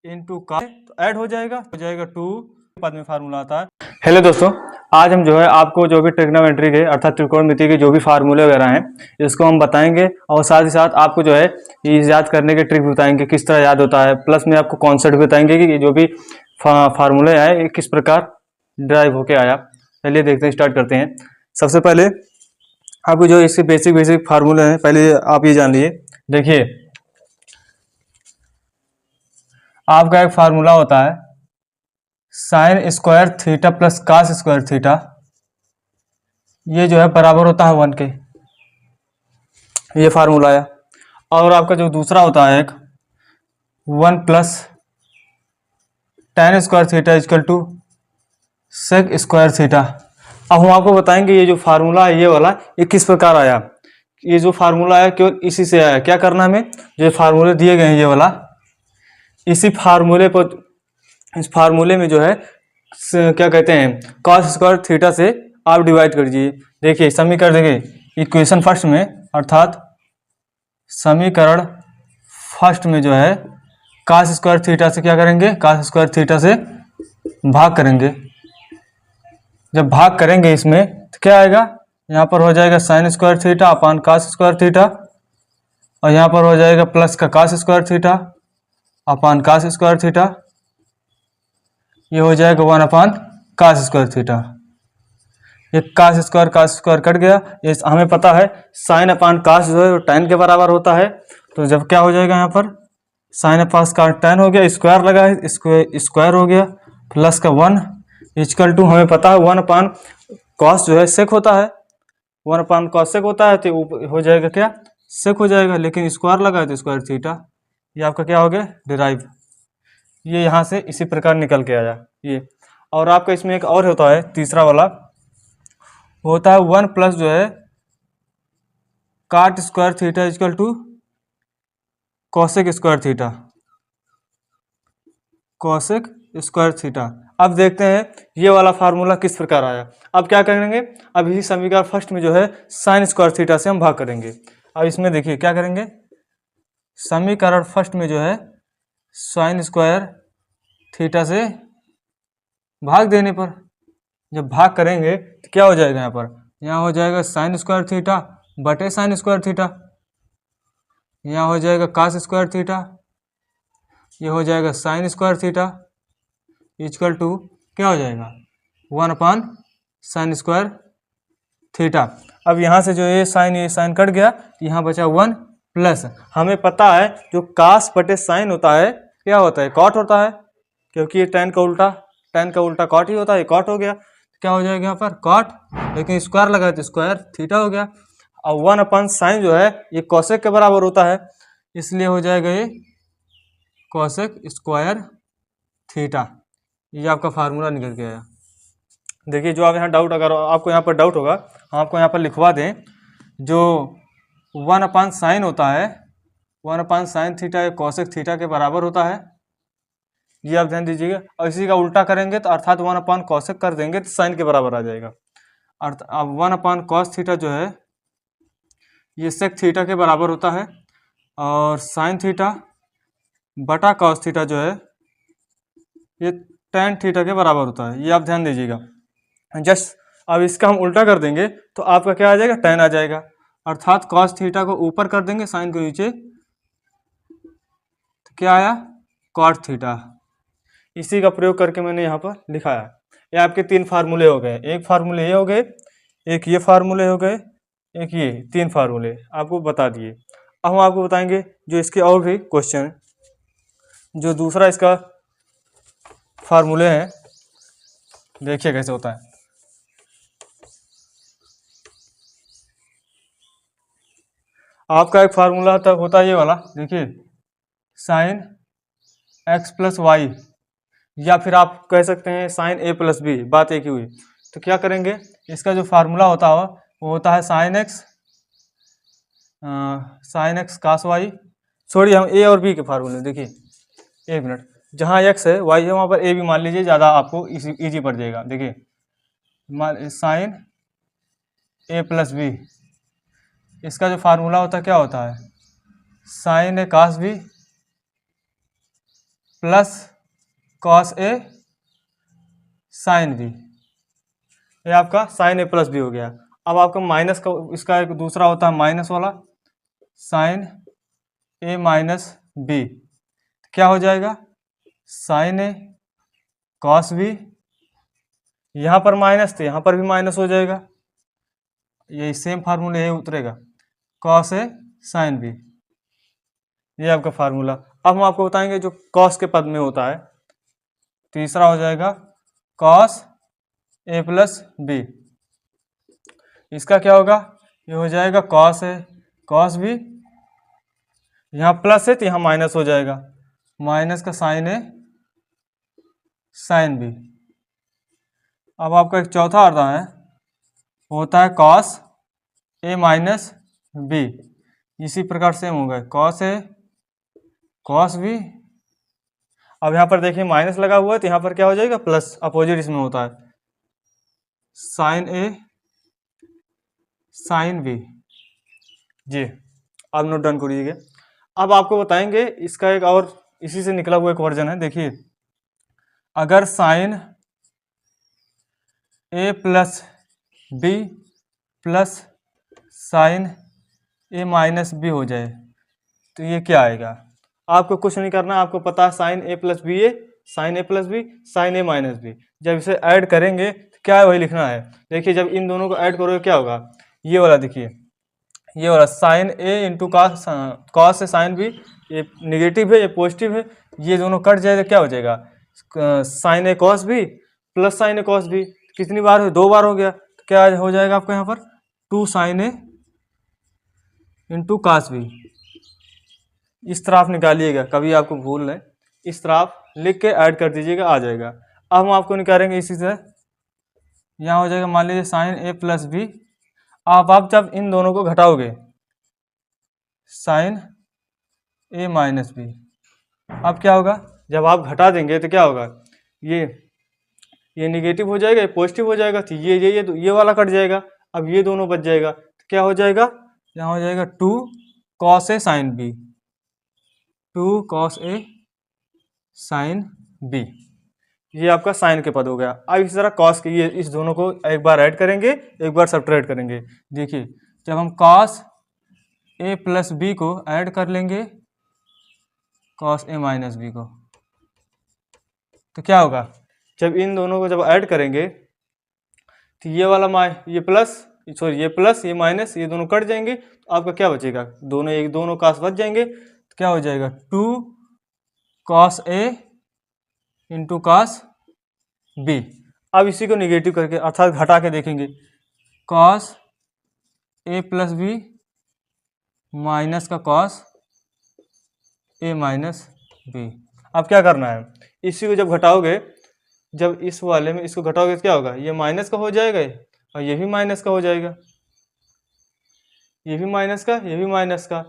Into का तो add हो जाएगा 2 बाद में फार्मूला आता है। हेलो दोस्तों, आज हम जो है आपको जो भी ट्रिग्नोमेट्री के अर्थात त्रिकोणमिति के जो भी फार्मूले वगैरह हैं इसको हम बताएंगे और साथ ही साथ आपको जो है ये याद करने के ट्रिक बताएंगे किस तरह याद होता है, प्लस में आपको कॉन्सेप्ट बताएंगे कि ये जो भी फार्मूले आए ये किस प्रकार ड्राइव होके आया। चलिए देखते हैं, स्टार्ट करते हैं। सबसे पहले आपको जो इसके बेसिक फार्मूले हैं पहले आप ये जान लीजिए। देखिए, आपका एक फार्मूला होता है sine square theta plus cos square theta, ये जो है बराबर होता है 1 के, ये फार्मूला है। और आपका जो दूसरा होता है एक 1 plus tan square theta equal to sec square theta. अब हम आपको बताएंगे ये जो फार्मूला है ये वाला ये किस प्रकार आया। ये जो फार्मूला है केवल इसी से आया। क्या करना है हमें, जो फार्मूले दिए गए हैं ये वाला, इसी फार्मूले पर, इस फार्मूले में जो है क्या कहते हैं कॉस स्क्वायर थीटा से आप डिवाइड कर दीजिए। देखिए समीकरण देखिए इक्वेशन फर्स्ट में, अर्थात समीकरण फर्स्ट में जो है कॉस स्क्वायर थीटा से क्या करेंगे, कॉस स्क्वायर थीटा से भाग करेंगे। जब भाग करेंगे इसमें तो क्या आएगा, यहाँ पर हो जाएगा sine square theta upon cos square theta, और यहाँ पर हो जाएगा प्लस का cos square theta upon cos square theta, ये हो जाएगा 1 अपान कॉस स्क्वायर थीटा। ये कॉस स्क्वायर कट गया। ये हमें पता है साइन अपान कॉस जो है tan के बराबर होता है। तो जब क्या हो जाएगा यहाँ पर साइन अपान कॉस tan हो गया, स्क्वायर लगा है, स्क्वायर हो गया, प्लस का 1 इक्वल टू हमें पता है 1 अपान कॉस जो है सेक होता है, 1 अपान कॉस सेक होता है, तो हो जाएगा क्या सेक हो जाएगा, लेकिन स्क्वायर लगा है तो स्क्वायर थीटा। ये आपका क्या हो गया डिराइव। ये यहाँ से इसी प्रकार निकल के आया ये। और आपका इसमें एक और होता है तीसरा वाला, होता है 1 प्लस जो है cot square theta equal to cosec square theta, cosec square theta. अब देखते हैं ये वाला फार्मूला किस प्रकार आया। अब क्या करेंगे, अब इसी समीकरण फर्स्ट में जो है साइन स्क्वायर थीटा से हम भाग करेंगे। अब इसमें देखिए क्या करेंगे, समीकरण फर्स्ट में जो है साइन स्क्वायर थीटा से भाग देने पर जब भाग करेंगे तो क्या हो जाएगा, यहाँ हो जाएगा साइन स्क्वायर थीटा बटे साइन स्क्वायर थीटा, यहाँ हो जाएगा कास स्क्वायर थीटा, ये हो जाएगा sine square theta equal to क्या हो जाएगा 1 अपान साइन स्क्वायर थीटा। अब यहाँ से जो ये साइन कट गया, यहाँ बचा 1 प्लस, हमें पता है जो कास बटे साइन होता है क्या होता है कॉट होता है, क्योंकि ये tan का उल्टा कॉट ही होता है, कॉट हो गया। क्या हो जाएगा यहाँ पर कॉट, लेकिन स्क्वायर लगा तो स्क्वायर थीटा हो गया। और 1 अपान साइन जो है ये कॉसेक के बराबर होता है, इसलिए हो जाएगा ये कॉसेक स्क्वायर थीटा। ये आपका फार्मूला निकल के आया। देखिए जो आप यहाँ डाउट, अगर आपको यहाँ पर डाउट होगा हम आपको यहाँ पर लिखवा दें, जो 1 अपान साइन होता है 1 अपान साइन थीटा ये कॉसेक थीटा के बराबर होता है, ये आप ध्यान दीजिएगा। और इसी का उल्टा करेंगे तो अर्थात 1 अपान कॉसेक कर देंगे तो साइन के बराबर आ जाएगा। अब 1 अपान कॉस थीटा जो है ये सेक थीटा के बराबर होता है, और साइन थीटा बटा कॉस थीटा जो है ये tan थीटा के बराबर होता है, ये आप ध्यान दीजिएगा। जस्ट अब इसका हम उल्टा कर देंगे तो आपका क्या आ जाएगा tan आ जाएगा, अर्थात कॉस थीटा को ऊपर कर देंगे साइन को नीचे, तो क्या आया कॉट थीटा। इसी का प्रयोग करके मैंने यहाँ पर लिखा है। ये आपके 3 फार्मूले हो गए, एक फार्मूले ये हो गए, एक ये फार्मूले हो गए, एक ये 3 फार्मूले आपको बता दिए। अब हम आपको बताएंगे जो इसके और भी क्वेश्चन है, जो दूसरा इसका फार्मूले हैं, देखिए कैसे होता है। आपका एक फार्मूला होता है ये वाला, देखिए साइन x प्लस वाई, या फिर आप कह सकते हैं साइन a प्लस बी, बात एक ही हुई। तो क्या करेंगे, इसका जो फार्मूला होता है वो होता है साइन एक्स कास वाई। छोड़िए हम a और b के फार्मूले, देखिए एक मिनट, जहाँ x है y है वहाँ पर a भी मान लीजिए, ज़्यादा आपको इजी पड़ जाएगा। देखिए साइन a प्लस बी, इसका जो फार्मूला होता है क्या होता है sign A cos B plus cos A sine B, ये आपका साइन ए प्लस बी हो गया। अब आपका माइनस का इसका एक दूसरा होता है माइनस वाला, साइन ए माइनस बी, क्या हो जाएगा साइन ए कॉस बी, यहाँ पर माइनस तो यहाँ पर भी माइनस हो जाएगा, ये सेम फार्मूला यही उतरेगा, कॉस ए साइन बी, ये आपका फार्मूला। अब हम आपको बताएंगे जो कॉस के पद में होता है, तीसरा हो जाएगा कॉस ए प्लस बी, इसका क्या होगा, ये हो जाएगा कॉस ए कॉस बी, यहाँ प्लस है तो यहाँ माइनस हो जाएगा, माइनस का साइन ए साइन बी। अब आपका एक चौथा आता है, होता है कॉस ए माइनस बी, इसी प्रकार सेम होगा कॉस ए कॉस बी। अब यहाँ पर देखिए माइनस लगा हुआ है तो यहाँ पर क्या हो जाएगा प्लस, अपोजिट इसमें होता है साइन ए साइन बी जी। अब नोट डाउन करिएगा। अब आपको बताएंगे इसका एक और इसी से निकला हुआ एक वर्जन है, देखिए अगर साइन ए प्लस बी प्लस साइन ए माइनस बी हो जाए तो ये क्या आएगा। आपको कुछ नहीं करना, आपको पता है साइन ए प्लस बी ए, साइन ए प्लस बी, साइन ए माइनस बी, जब इसे ऐड करेंगे तो क्या है वही लिखना है। देखिए जब इन दोनों को ऐड करोगे क्या होगा, ये वाला देखिए, ये वाला साइन ए इंटू कॉस से साइन बी, ये निगेटिव है ये पॉजिटिव है, ये दोनों कट जाएगा क्या हो जाएगा साइन ए कॉस बी प्लस साइन ए कॉस बी, कितनी बार हो, 2 बार हो गया, तो क्या हो जाएगा आपको यहाँ पर 2 साइन ए इंटू कॉस बी। इस तरह आप निकालिएगा, कभी आपको भूल नहीं, इस तरह आप लिख के ऐड कर दीजिएगा, आ जाएगा। अब हम आपको निकालेंगे इसी से, यहाँ हो जाएगा मान लीजिए साइन ए प्लस बी, आप जब इन दोनों को घटाओगे साइन ए माइनस बी, अब क्या होगा जब आप घटा देंगे तो क्या होगा, ये निगेटिव हो जाएगा ये पॉजिटिव हो जाएगा, तो ये वाला कट जाएगा, अब ये दोनों बच जाएगा, तो क्या हो जाएगा यहाँ हो जाएगा 2 cos A sine B, 2 cos A sine B, ये आपका साइन के पद हो गया। अब इस तरह कॉस के, ये इस दोनों को एक बार ऐड करेंगे एक बार सब्ट्रैक्ट करेंगे। देखिए जब हम कॉस ए प्लस बी को ऐड कर लेंगे कॉस ए माइनस बी को, तो क्या होगा जब इन दोनों को जब ऐड करेंगे तो ये वाला ये प्लस ये माइनस, ये दोनों कट जाएंगे, तो आपका क्या बचेगा, दोनों कास बच जाएंगे, तो क्या हो जाएगा 2 cos A into cos B. अब इसी को निगेटिव करके अर्थात घटा के देखेंगे, cos A plus B minus का कॉस ए माइनस बी। अब क्या करना है, इसी को जब घटाओगे, जब इस वाले में इसको घटाओगे तो क्या होगा, ये माइनस का हो जाएगा और ये भी माइनस का हो जाएगा, ये भी माइनस का ये भी माइनस का,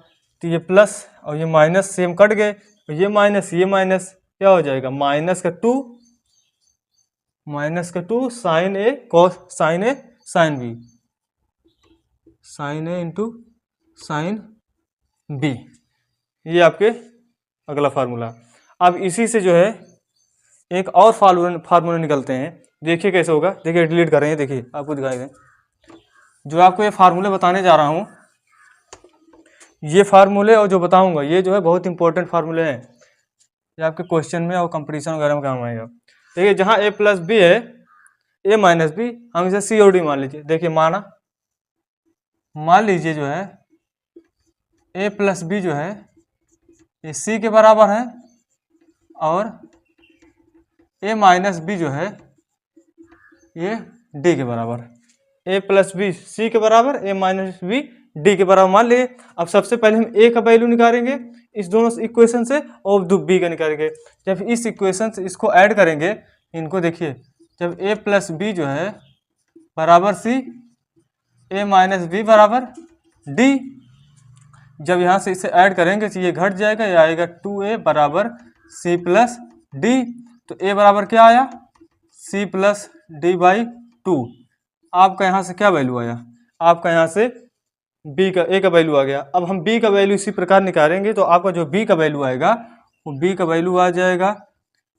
तो ये प्लस और ये माइनस सेम कट गए, और ये माइनस क्या हो जाएगा माइनस का 2 साइन ए कॉस साइन ए साइन बी, साइन ए इंटू साइन बी, ये आपके अगला फार्मूला। अब इसी से जो है एक और फार्मूला निकलते हैं, देखिए कैसे होगा, देखिए डिलीट कर रहे हैं, देखिए आपको दिखाई दें, जो आपको ये फार्मूले बताने जा रहा हूँ, ये फार्मूले और जो बताऊंगा ये जो है बहुत इंपॉर्टेंट फार्मूले हैं, ये आपके क्वेश्चन में और कंपटीशन वगैरह में काम आएगा। देखिए जहाँ ए प्लस बी है ए माइनस बी, हम इसे सी और डी मान लीजिए। देखिए मान लीजिए जो है ए प्लस बी जो है ये सी के बराबर है और ए माइनस बी जो है ये डी के बराबर है। ए प्लस बी सी के बराबर, ए माइनस बी डी के बराबर मान लिए। अब सबसे पहले हम ए का वैल्यू निकालेंगे इस दोनों इक्वेशन से और बी का निकालेंगे। जब इस इक्वेशन से इसको ऐड करेंगे, इनको देखिए, जब ए प्लस बी जो है बराबर सी, ए माइनस बी बराबर डी, जब यहाँ से इसे ऐड करेंगे तो ये घट जाएगा, ये आएगा 2a बराबर सी प्लस डी। तो a बराबर क्या आया, सी प्लस डी बाई 2। आपका यहाँ से क्या वैल्यू आया, आपका यहाँ से b का a का वैल्यू आ गया। अब हम b का वैल्यू इसी प्रकार निकालेंगे तो आपका जो b का वैल्यू आएगा वो b का वैल्यू आ जाएगा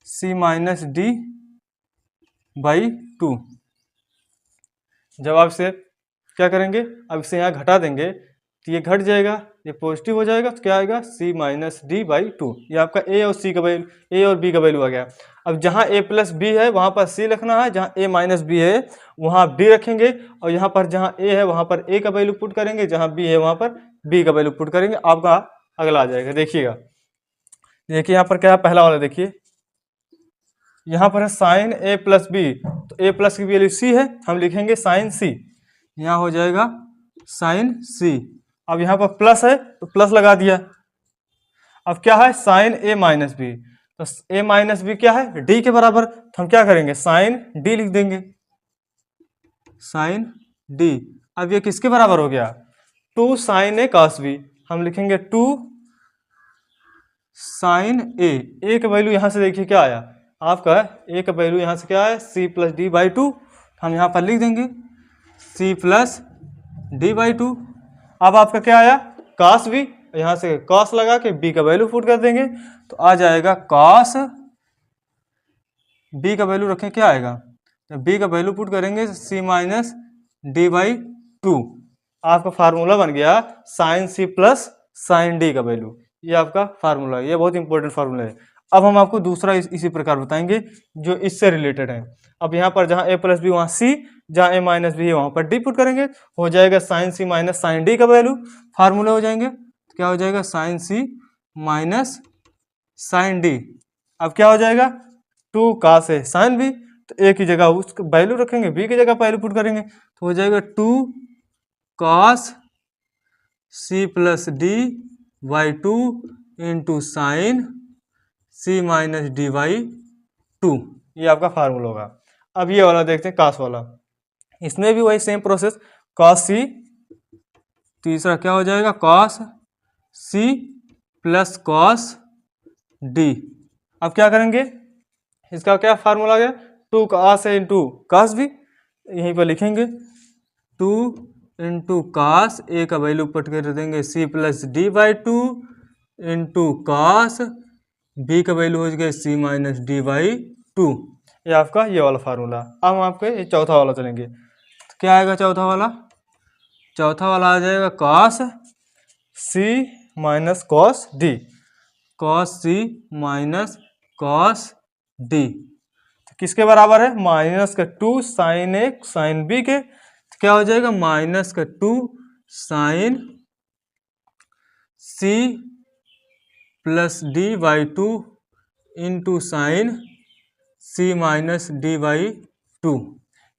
c माइनस डी बाई 2। जब आप इसे क्या करेंगे, अब इसे यहाँ घटा देंगे तो ये घट जाएगा, ये पॉजिटिव हो जाएगा, तो क्या आएगा c माइनस डी बाई 2। ये आपका a और c का वैल्यू, a और b का वैल्यू आ गया। अब जहाँ a प्लस बी है वहाँ पर c रखना है, जहाँ a माइनस बी है वहाँ b रखेंगे, और यहाँ पर जहाँ a है वहाँ पर a का वैल्यू पुट करेंगे, जहाँ b है वहाँ पर b का वैल्यू पुट करेंगे। आपका अगला आ जाएगा। देखिएगा, देखिए यहाँ पर क्या है, पहला वाला देखिए, यहाँ पर है साइन a प्लस बी, तो a प्लस की वैल्यू c है, हम लिखेंगे साइन c, यहाँ हो जाएगा साइन c। अब यहाँ पर प्लस है तो प्लस लगा दिया। अब क्या है, साइन a माइनस बी, तो a माइनस बी क्या है, d के बराबर, तो हम क्या करेंगे साइन d लिख देंगे, साइन d। अब ये किसके बराबर हो गया, 2 साइन a cos b, हम लिखेंगे 2 साइन a का वैल्यू यहाँ से देखिए क्या आया, आपका a का वैल्यू यहाँ से क्या है c प्लस डी बाई 2, हम यहाँ पर लिख देंगे c प्लस डी बाई 2। अब आपका क्या आया cos b, यहाँ से cos लगा के b का वैल्यू पुट कर देंगे, तो आ जाएगा cos, b का वैल्यू रखें क्या आएगा, तो b का वैल्यू पुट करेंगे c माइनस डी बाई 2। आपका फार्मूला बन गया sine c plus sine d का वैल्यू, ये आपका फार्मूला है, ये बहुत इंपॉर्टेंट फार्मूला है। अब हम आपको दूसरा इसी प्रकार बताएंगे जो इससे रिलेटेड है। अब यहाँ पर जहाँ a प्लस बी वहाँ c, जहाँ a माइनस बी है वहाँ पर d पुट करेंगे, हो जाएगा sine c minus sine d का वैल्यू, फार्मूले हो जाएंगे, तो क्या हो जाएगा sine c minus sine d। अब क्या हो जाएगा 2 cos a साइन b, तो a की जगह उसका वैल्यू रखेंगे, b की जगह वैल्यू पुट करेंगे, तो हो जाएगा 2 cos c plus d by 2 into sine c minus d by 2, ये आपका फार्मूला होगा। अब ये वाला देखते हैं cos वाला, इसमें भी वही सेम प्रोसेस, cos c, तीसरा क्या हो जाएगा cos c plus cos d। अब क्या करेंगे, इसका क्या फार्मूला आ गया 2 cos a into cos b, यहीं पर लिखेंगे 2 इंटू cos a का वैल्यू पुट कर देंगे c plus d by 2 into cos b का वैल्यू हो गया c माइनस डी बाई 2। ये आपका ये वाला फार्मूला। अब हम आपके ये चौथा वाला चलेंगे, तो क्या आएगा चौथा वाला, चौथा वाला आ जाएगा cos c minus cos d, cos c minus cos d, तो किसके बराबर है, माइनस का 2 साइन a साइन b के, तो क्या हो जाएगा माइनस का 2 sine c plus d by 2 into sine c minus d by 2।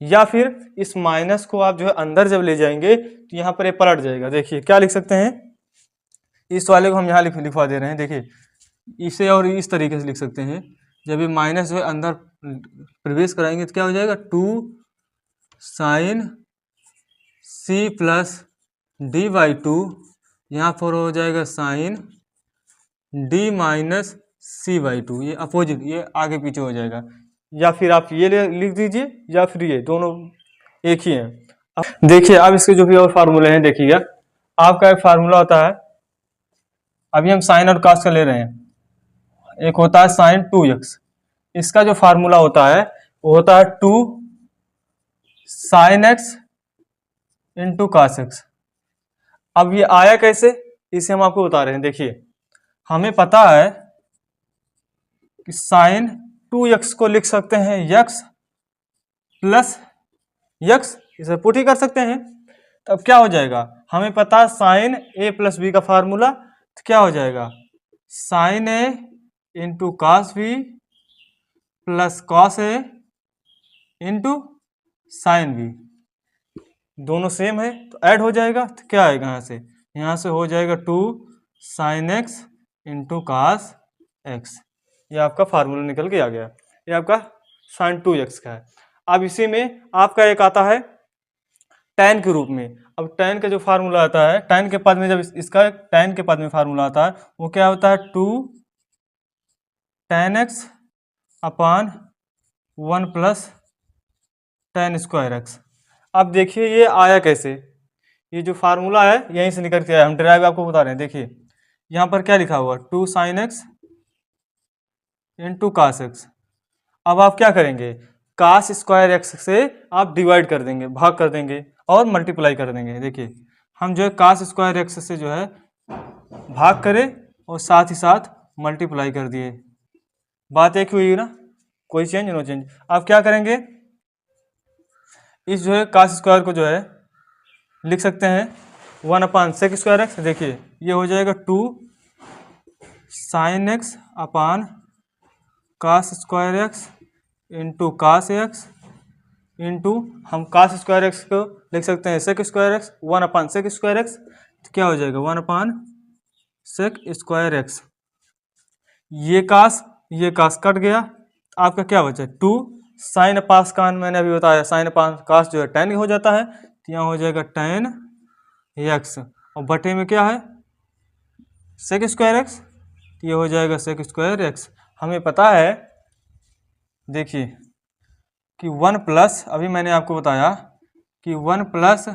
या फिर इस माइनस को आप जो है अंदर जब ले जाएंगे तो यहाँ पर ये पलट जाएगा। देखिए क्या लिख सकते हैं, इस वाले को हम यहाँ लिखवा दे रहे हैं, देखिए इसे और इस तरीके से लिख सकते हैं, जब ये माइनस जो है अंदर प्रवेश कराएंगे तो क्या हो जाएगा 2 sine c plus d by 2, यहाँ पर हो जाएगा sine d minus c by 2, ये अपोजिट, ये आगे पीछे हो जाएगा। या फिर आप ये लिख दीजिए, या फिर ये दोनों एक ही हैं। अब देखिए, अब इसके जो भी और फार्मूले हैं देखिएगा, आपका एक फार्मूला होता है, अभी हम साइन और कॉस का ले रहे हैं, एक होता है साइन 2x, इसका जो फार्मूला होता है वो होता है 2 sine x into cos x। अब ये आया कैसे, इसे हम आपको बता रहे हैं। देखिए हमें पता है कि साइन 2x को लिख सकते हैं x प्लस x, इसे पुट ही कर सकते हैं। तब क्या हो जाएगा, हमें पता है साइन a प्लस बी का फार्मूला, तो क्या हो जाएगा sine a into cos b plus cos a into sine b, दोनों सेम है तो ऐड हो जाएगा, तो क्या आएगा यहाँ से हो जाएगा 2 sine x into cos x, ये आपका फार्मूला निकल के आ गया। ये आपका साइन 2x का है। अब इसी में आपका एक आता है tan के रूप में। अब tan का जो फार्मूला आता है, tan के पद में जब इसका tan के पद में फार्मूला आता है वो क्या होता है 2 tan x upon 1 plus tan square x। अब देखिए ये आया कैसे, ये जो फार्मूला है यहीं से निकल के आया, हम डिराइव आपको बता रहे हैं। देखिए यहाँ पर क्या लिखा हुआ 2 sine x into cos x. अब आप क्या करेंगे, कास स्क्वायर एक्स से आप डिवाइड कर देंगे, भाग कर देंगे और मल्टीप्लाई कर देंगे। देखिए हम जो है कास स्क्वायर एक्स से जो है भाग करें और साथ ही साथ मल्टीप्लाई कर दिए, बात एक हुई ना, कोई चेंज नो चेंज। आप क्या करेंगे, इस जो है कास स्क्वायर को जो है लिख सकते हैं 1/sec स्क्वायर एक्स। देखिए ये हो जाएगा 2 sin x upon cos square x into cos x into हम कास स्क्वायर एक्स को लिख सकते हैं sec square x 1/sec square x. तो क्या हो जाएगा 1/sec स्क्वायर एक्स। ये कास कट गया, आपका क्या बचा 2 साइन पास कान, मैंने अभी बताया साइन पास कास जो है tan हो जाता है, तो यहाँ हो जाएगा tan x और बटे में क्या है सेक स्क्वायर एक्स, तो ये हो जाएगा सेक स्क्वायर एक्स। हमें पता है देखिए कि 1 प्लस, अभी मैंने आपको बताया कि 1 प्लस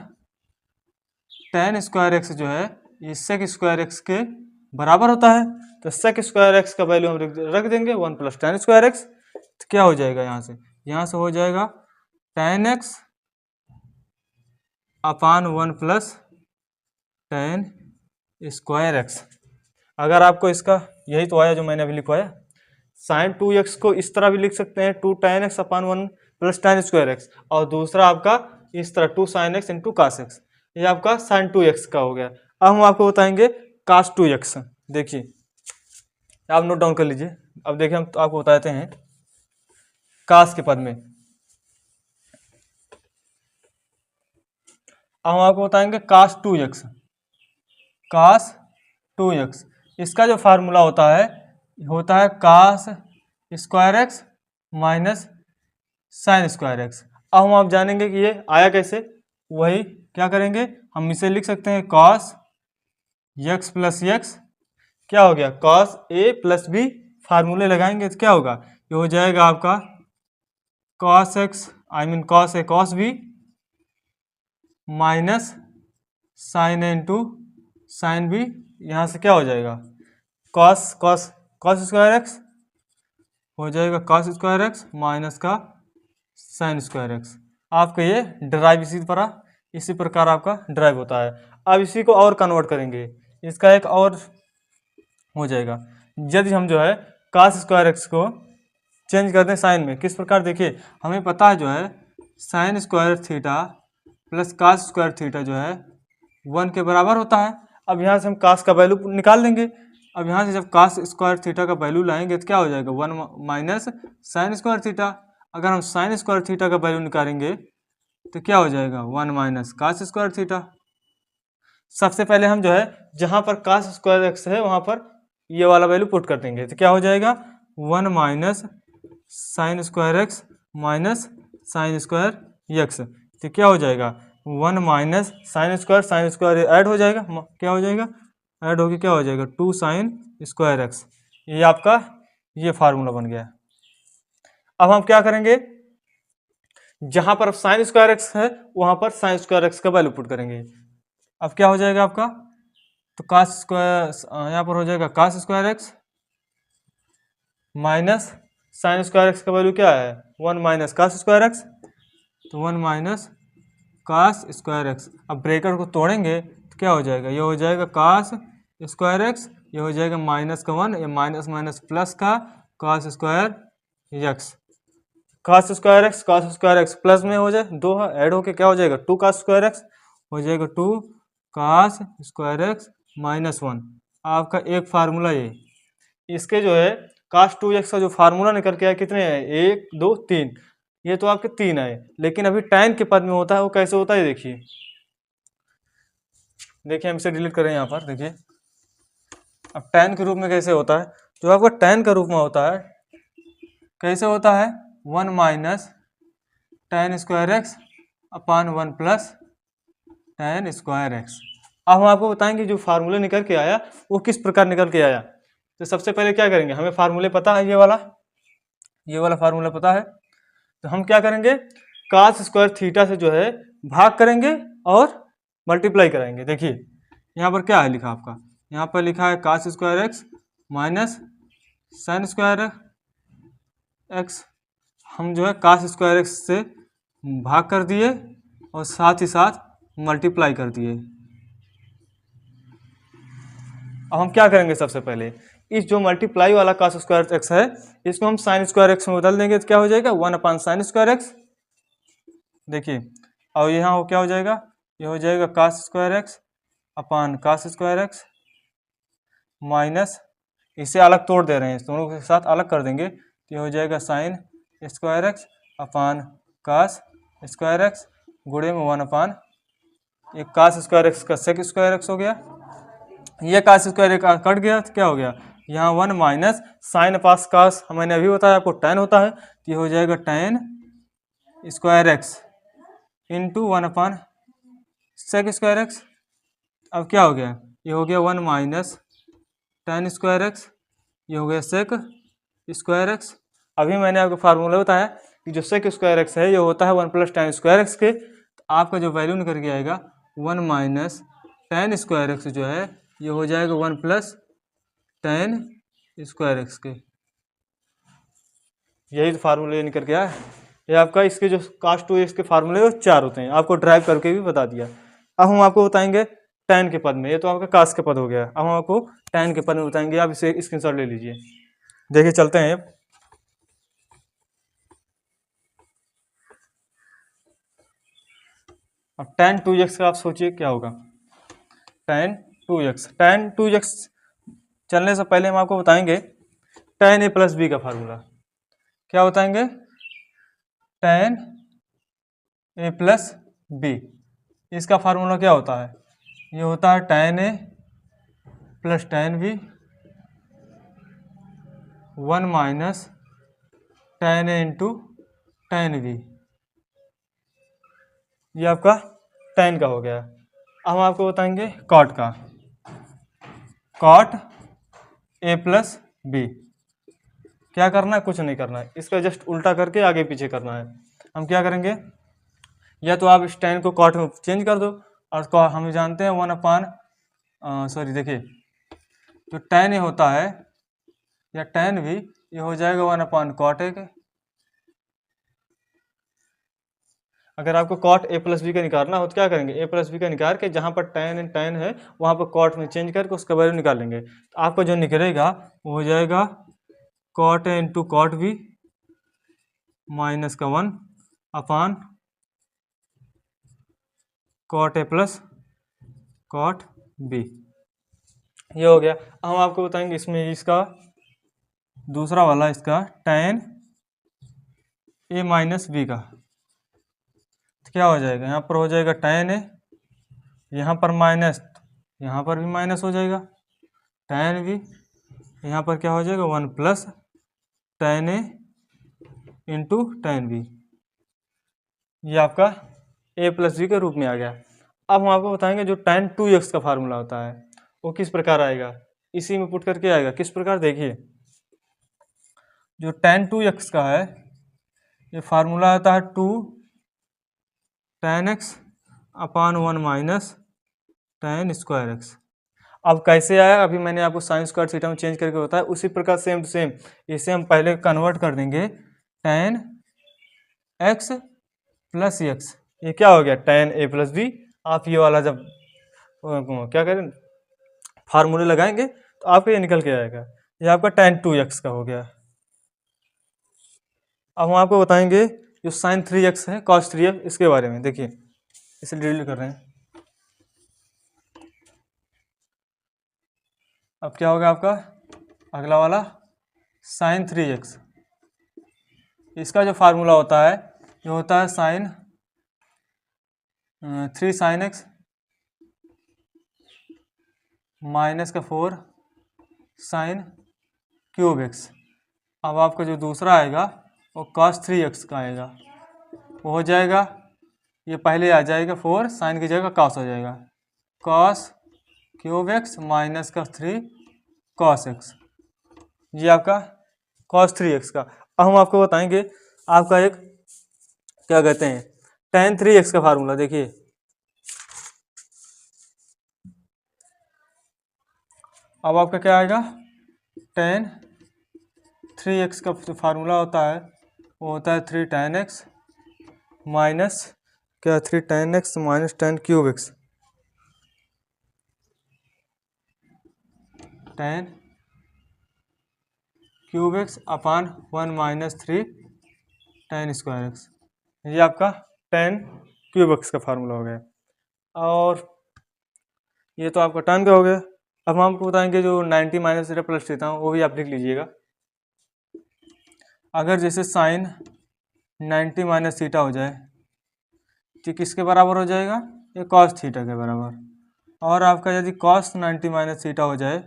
tan स्क्वायर एक्स जो है ये सेक स्क्वायर एक्स के बराबर होता है। तो सेक स्क्वायर एक्स का वैल्यू हम रख देंगे 1 प्लस tan स्क्वायर एक्स। तो क्या हो जाएगा यहाँ से हो जाएगा tan x upon 1 plus tan square x. अगर आपको इसका यही तो आया जो मैंने अभी लिखवाया, साइन 2x को इस तरह भी लिख सकते हैं 2 tan x upon 1 plus tan square x, और दूसरा आपका इस तरह 2 sin x into cos x, ये आपका साइन 2x का हो गया। अब हम आपको बताएंगे कास 2x। देखिए आप नोट डाउन कर लीजिए। अब देखिए हम तो आपको बताते हैं कास के पद में। अब हम आपको बताएंगे कास 2x। कास 2x इसका जो फार्मूला होता है cos square x minus sine square x. अब हम आप जानेंगे कि ये आया कैसे, वही क्या करेंगे, हम इसे लिख सकते हैं कॉस एक्स प्लस एक्स। क्या हो गया कॉस ए प्लस बी, फार्मूले लगाएंगे तो क्या होगा, ये हो जाएगा आपका cos x cos A cos B minus sign A into sine B. यहाँ से क्या हो जाएगा cos cos cos square x हो जाएगा कॉस स्क्वायर एक्स माइनस का साइन स्क्वायर एक्स। आपका ये ड्राइव इसी प्रकार आपका ड्राइव होता है। अब इसी को और कन्वर्ट करेंगे, इसका एक और हो जाएगा यदि हम जो है कास स्क्वायर एक्स को चेंज कर दें साइन में। किस प्रकार, देखिए हमें पता है जो है sine square theta plus cos square theta जो है 1 के बराबर होता है। अब यहाँ से हम कास का वैल्यू निकाल देंगे। अब यहाँ से जब कास स्क्वायर थीटा का वैल्यू लाएंगे तो क्या हो जाएगा 1 माइनस साइन स्क्वायर थीटा। अगर हम साइन स्क्वायर थीटा का वैल्यू निकालेंगे तो क्या हो जाएगा 1 माइनस कास स्क्वायर थीटा। सबसे पहले हम जो है जहाँ पर कास स्क्वायर एक्स है वहाँ पर ये वाला वैल्यू पुट कर देंगे, तो क्या हो जाएगा 1 minus sine square x minus sine square x. तो क्या हो जाएगा 1 माइनस साइन स्क्वायर ऐड हो जाएगा, क्या हो जाएगा ऐड होके क्या हो जाएगा 2 साइन स्क्वायर एक्स। ये आपका ये फार्मूला बन गया। अब हम क्या करेंगे, जहां पर साइन स्क्वायर एक्स है वहां पर साइन स्क्वायर एक्स का वैल्यू पुट करेंगे। अब क्या हो जाएगा आपका, तो कास स्क्वायर यहाँ पर हो जाएगा cos square x minus sine square x का वैल्यू क्या है 1 माइनस कास स्क्वायर एक्स, तो 1 माइनस कास स्क्वायर एक्स। अब ब्रैकेट को तोड़ेंगे तो क्या हो जाएगा, ये हो जाएगा कास स्क्वायर एक्स, ये हो जाएगा माइनस का 1, ये माइनस माइनस प्लस का cos square x. Cos square x plus में हो जाए 2 ऐड होके क्या हो जाएगा 2 कास स्क्वायर एक्स, हो जाएगा 2 कास स्क्वायर एक्स माइनस 1। आपका एक फार्मूला ये, इसके जो है कास 2x का जो फार्मूला निकल के आया कितने हैं 1 2 3, ये तो आपके 3 आए, लेकिन अभी tan के पद में होता है वो कैसे होता है देखिए। हम इसे डिलीट करें यहाँ पर, देखिए अब tan के रूप में कैसे होता है, जो आपका tan का रूप में होता है कैसे होता है 1 माइनस tan स्क्वायर एक्स अपान 1 प्लस tan स्क्वायर एक्स। अब हम आपको बताएंगे जो फार्मूला निकल के आया वो किस प्रकार निकल के आया। तो सबसे पहले क्या करेंगे, हमें फार्मूले पता है, ये वाला फार्मूला पता है, तो हम क्या करेंगे कास स्क्वायर थीटा से जो है भाग करेंगे और मल्टीप्लाई कराएंगे। देखिए यहाँ पर क्या है लिखा आपका, यहाँ पर लिखा है cos square x minus sine square x हम जो है कास स्क्वायर एक्स से भाग कर दिए और साथ ही साथ मल्टीप्लाई कर दिए। अब हम क्या करेंगे, सबसे पहले इस जो मल्टीप्लाई वाला कास स्क्वायर एक्स है इसको हम साइन स्क्वायर एक्स में बदल देंगे तो क्या हो जाएगा 1/sin स्क्वायर एक्स। देखिए और यहाँ वो क्या हो जाएगा, ये हो जाएगा कास स्क्वायर एक्स अपान कास स्क्वायर एक्स माइनस, इसे अलग तोड़ दे रहे हैं, इस दोनों के साथ अलग कर देंगे तो ये हो जाएगा साइन स्क्वायर एक्स अपान कास स्क्वायर एक्स गुणे में 1 ये कास स्क्वायर एक्स का सेक स्क्वायर एक्स हो गया। ये कास स्क्वायर एक्स कट गया तो क्या हो गया, यहाँ 1 माइनस साइन पास कास मैंने अभी बताया आपको tan होता है तो ये हो जाएगा tan स्क्वायर एक्स इंटू 1/सेक स्क्वायर एक्स। अब क्या हो गया, ये हो गया 1 माइनस tan स्क्वायर एक्स, ये हो गया सेक स्क्वायर एक्स। अभी मैंने आपको फार्मूला बताया कि जो सेक स्क्वायर एक्स है ये होता है 1 + tan स्क्वायर एक्स के, तो आपका जो वैल्यू निकल के आएगा 1 माइनस tan स्क्वायर एक्स जो है ये हो जाएगा 1 + tan स्क्वायर एक्स के। यही तो फार्मूले निकल के आया। ये आपका इसके जो cos 2x के फार्मूले वो 4 होते हैं, आपको ड्राइव करके भी बता दिया। अब हम आपको बताएंगे tan के पद में, ये तो आपका कास के पद हो गया, अब हम आपको tan के पद में बताएंगे। आप इसे स्क्रीनशॉट ले लीजिए। देखिए चलते हैं, अब tan 2x का आप सोचिए क्या होगा। tan 2x चलने से पहले हम आपको बताएंगे tan a + b का फार्मूला। क्या बताएंगे, tan a + b, इसका फार्मूला क्या होता है, ये होता है tan a + tan b 1 minus tan a into tan b। ये आपका tan का हो गया। अब हम आपको बताएंगे cot का, cot a + b। क्या करना है, कुछ नहीं करना है, इसका जस्ट उल्टा करके आगे पीछे करना है। हम क्या करेंगे, या तो आप इस tan को cot में चेंज कर दो, और हम जानते हैं 1 देखिए जो tan a होता है या tan b ये हो जाएगा 1/cot a के। अगर आपको cot a + b का निकालना हो तो क्या करेंगे, a + b का निकाल के जहाँ पर tan है वहाँ पर cot में चेंज करके उसका वैल्यू निकालेंगे, तो आपको जो निकलेगा वो हो जाएगा cot a into cot b minus का 1 अपान cot a + cot b। ये हो गया। अब हम आपको बताएंगे इसमें इसका दूसरा वाला, इसका tan a - b का, तो क्या हो जाएगा, यहाँ पर हो जाएगा tan a, यहाँ पर माइनस, यहाँ पर भी माइनस हो जाएगा tan b, यहाँ पर क्या हो जाएगा 1 + tan a into tan b। ये आपका a + b के रूप में आ गया। अब हम आपको बताएंगे जो tan 2x का फार्मूला होता है वो किस प्रकार आएगा, इसी में पुट करके आएगा। किस प्रकार, देखिए जो tan 2x का है ये फार्मूला आता है 2 tan x upon 1 minus tan square x. अब कैसे आया, अभी मैंने आपको साइन स्क्वायर थीटा में चेंज करके बताया, उसी प्रकार सेम टू सेम इसे हम पहले कन्वर्ट कर देंगे tan x + x। ये क्या हो गया tan a + b। आप ये वाला जब क्या करें फार्मूले लगाएंगे तो आपको ये निकल के आएगा, ये आपका tan 2x का हो गया। अब हम आपको बताएंगे जो sin 3x है cos 3x, इसके बारे में देखिए, इसे डिलीट कर रहे हैं। अब क्या होगा आपका अगला वाला sin 3x, इसका जो फार्मूला होता है ये होता है sin 3 sin x माइनस का 4 sin क्यूब x। अब आपका जो दूसरा आएगा वो cos 3x का आएगा, वो हो जाएगा, ये पहले आ जाएगा 4 sin की जगह cos हो जाएगा, cos क्यूब x माइनस का 3 cos x। ये आपका cos 3x का। अब हम आपको बताएंगे आपका एक क्या कहते हैं tan 3x का फार्मूला। देखिए अब आपका क्या आएगा tan 3x का जो फार्मूला होता है वो होता है 3 tan x माइनस क्या 3 tan x minus tan cube x, tan cube x upon 1 minus 3 tan square x। ये आपका tan क्यूब x का फार्मूला हो गया। और ये तो आपका tan का हो गया। अब हम आपको बताएंगे जो 90 माइनस थीटा प्लस थीटा वो भी आप लिख लीजिएगा। अगर जैसे साइन 90 माइनस थीटा हो जाए तो किसके बराबर हो जाएगा, ये कॉस थीटा के बराबर। और आपका यदि कॉस 90 माइनस थीटा हो जाए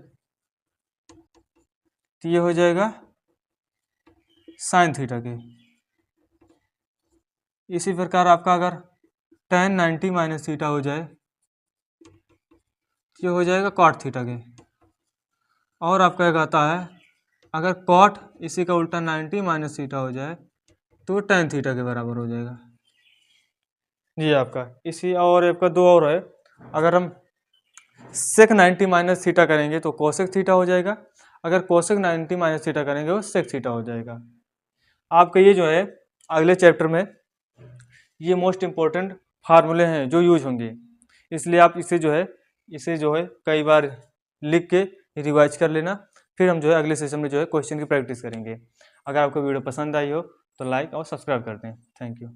तो ये हो जाएगा साइन थीटा के। इसी प्रकार आपका अगर tan 90 माइनस थीटा हो जाए तो ये हो जाएगा कॉट थीटा के। और आपका एक आता है अगर कॉट इसी का उल्टा 90 माइनस थीटा हो जाए तो tan थीटा के बराबर हो जाएगा। ये आपका इसी और आपका दो और है। अगर हम सेक 90 माइनस थीटा करेंगे तो कोसेक थीटा हो जाएगा। अगर कोसेक 90 माइनस थीटा करेंगे वो सेक थीटा हो जाएगा। आपका ये जो है अगले चैप्टर में ये मोस्ट इम्पोर्टेंट फार्मूले हैं जो यूज होंगे, इसलिए आप इसे जो है कई बार लिख के रिवाइज कर लेना। फिर हम जो है अगले सेशन में जो है क्वेश्चन की प्रैक्टिस करेंगे। अगर आपको वीडियो पसंद आई हो तो लाइक और सब्सक्राइब कर दें। Thank you.